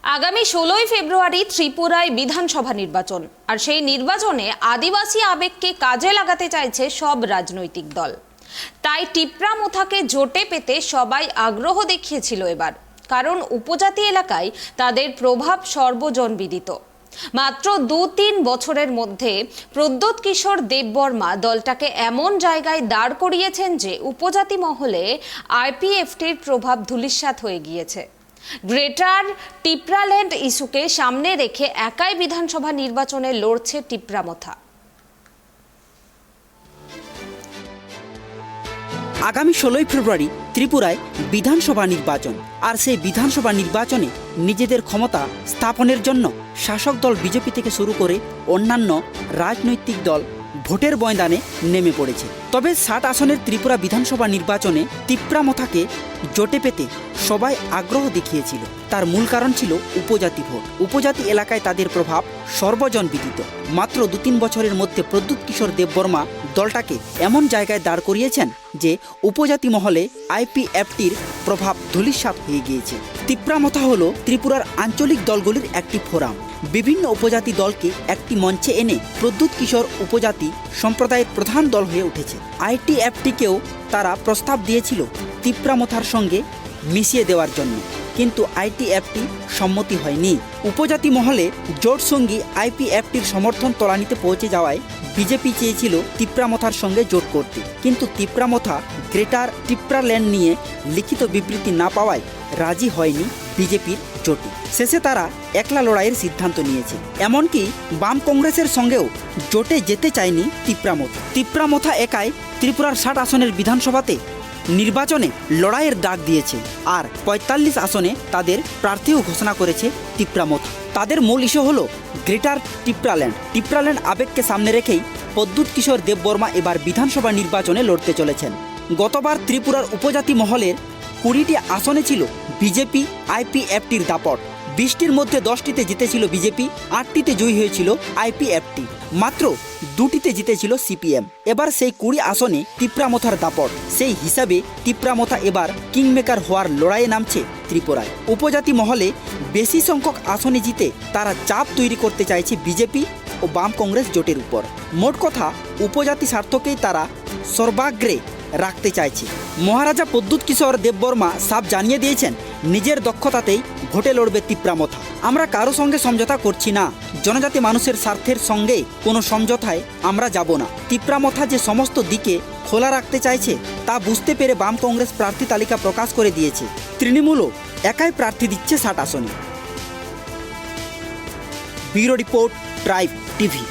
আগামী 16ই ফেব্রুয়ারি ত্রিপুরায় বিধানসভা নির্বাচন, আর সেই নির্বাচনে আদিবাসী আবেগকে কাজে লাগাতে চাইছে সব রাজনৈতিক দল। তাই টিপ্রা মোথাকে জোটে পেতে সবাই আগ্রহ দেখিয়েছিল এবার, কারণ উপজাতি এলাকায় তাদের প্রভাব সর্বজনবিদিত। মাত্র 2-3 বছরের মধ্যে প্রদ্যোৎ কিশোর দেববর্মা দলটাকে এমন জায়গায় দাঁড় করিয়েছেন যে উপজাতি মহলে আইপিএফটির প্রভাব ধূলিসাৎ হয়ে গিয়েছে। গ্রেটার টিপ্রাল্যান্ড ইস্যুকে সামনে রেখে একাই বিধানসভা নির্বাচনে লড়ছে টিপ্রা মোথা। আগামী 16ই ফেব্রুয়ারি ত্রিপুরায় বিধানসভা নির্বাচন, আর সেই বিধানসভা নির্বাচনে নিজেদের ক্ষমতা স্থাপনের জন্য শাসক দল বিজেপি থেকে শুরু করে অন্যান্য রাজনৈতিক দল ভোটের ময়দানে নেমে পড়েছে। তবে 60 আসনের ত্রিপুরা বিধানসভা নির্বাচনে টিপ্রা মোথাকে জোটে পেতে সবাই আগ্রহ দেখিয়েছিল। তার মূল কারণ ছিল উপজাতি ভোট। উপজাতি এলাকায় তাদের প্রভাব সর্বজনবিদিত। মাত্র 2-3 বছরের মধ্যে প্রদ্যোৎ কিশোর দেববর্মা দলটাকে এমন জায়গায় দাঁড় করিয়েছেন যে উপজাতি মহলে আইপিএফটির প্রভাব ধূলিসাৎ হয়ে গিয়েছে। টিপ্রা মোথা হলো ত্রিপুরার আঞ্চলিক দলগুলির একটি ফোরাম। বিভিন্ন উপজাতি দলকে একটি মঞ্চে এনে প্রদ্যোৎ কিশোর উপজাতি সম্প্রদায়ের প্রধান দল হয়ে উঠেছে। আইটিএফটিকেও তারা প্রস্তাব দিয়েছিল টিপ্রা মোথার সঙ্গে মিশিয়ে দেওয়ার জন্য, কিন্তু আইটিএফটি সম্মতি হয়নি। উপজাতি মহলে জোট সঙ্গী আইপিএফটির সমর্থন তলানিতে পৌঁছে যাওয়ায় বিজেপি চেয়েছিল টিপ্রা মোথার সঙ্গে জোট করতে, কিন্তু টিপ্রা মোথা গ্রেটার টিপ্রাল্যান্ড নিয়ে লিখিত বিবৃতি না পাওয়ায় রাজি হয়নি বিজেপির জোটে। শেষে তারা একলা লড়াইয়ের সিদ্ধান্ত নিয়েছে। এমনকি বাম কংগ্রেসের সঙ্গেও জোটে যেতে চায়নি টিপ্রা মোথা। টিপ্রা মোথা একাই ত্রিপুরার 60 আসনের বিধানসভাতে নির্বাচনে লড়াইয়ের ডাক দিয়েছে, আর 45 আসনে তাদের প্রার্থীও ঘোষণা করেছে টিপ্রা মোথা। তাদের মূল ইস্যু হলো গ্রেটার টিপ্রাল্যান্ড। টিপ্রাল্যান্ড আবেগকে সামনে রেখেই প্রদ্যোৎ কিশোর দেববর্মা এবার বিধানসভা নির্বাচনে লড়তে চলেছেন। গতবার ত্রিপুরার উপজাতি মহলের 20টি আসনে ছিল বিজেপি আইপিএফটির দাপট। 20টির মধ্যে 10টিতে জিতেছিল বিজেপি, 8টিতে জয়ী হয়েছিল আইপিএফটি, মাত্র 2টিতে জিতেছিল সিপিএম। এবার সেই 20 আসনে টিপ্রা মোথার দাপট। সেই হিসাবে টিপ্রা মোথা এবার কিংমেকার হওয়ার লড়াইয়ে নামছে ত্রিপুরায়। উপজাতি মহলে বেশি সংখ্যক আসনে জিতে তারা চাপ তৈরি করতে চাইছে বিজেপি ও বাম কংগ্রেস জোটের উপর। মোট কথা, উপজাতি স্বার্থকেই তারা সর্বাগ্রে রাখতে চাইছে। মহারাজা প্রদ্যোৎ কিশোর দেববর্মা সাফ জানিয়ে দিয়েছেন, নিজের দক্ষতাতেই ভোটে লড়বে টিপ্রা মোথা। আমরা কারো সঙ্গে সমঝোতা করছি না, জনজাতি মানুষের স্বার্থের সঙ্গে কোনো সমঝোতায় আমরা যাব না। টিপ্রা মোথা যে সমস্ত দিকে খোলা রাখতে চাইছে তা বুঝতে পেরে বাম কংগ্রেস প্রার্থী তালিকা প্রকাশ করে দিয়েছে। তৃণমূলও একাই প্রার্থী দিচ্ছে 60 আসনে। Bureau report, tribe TV.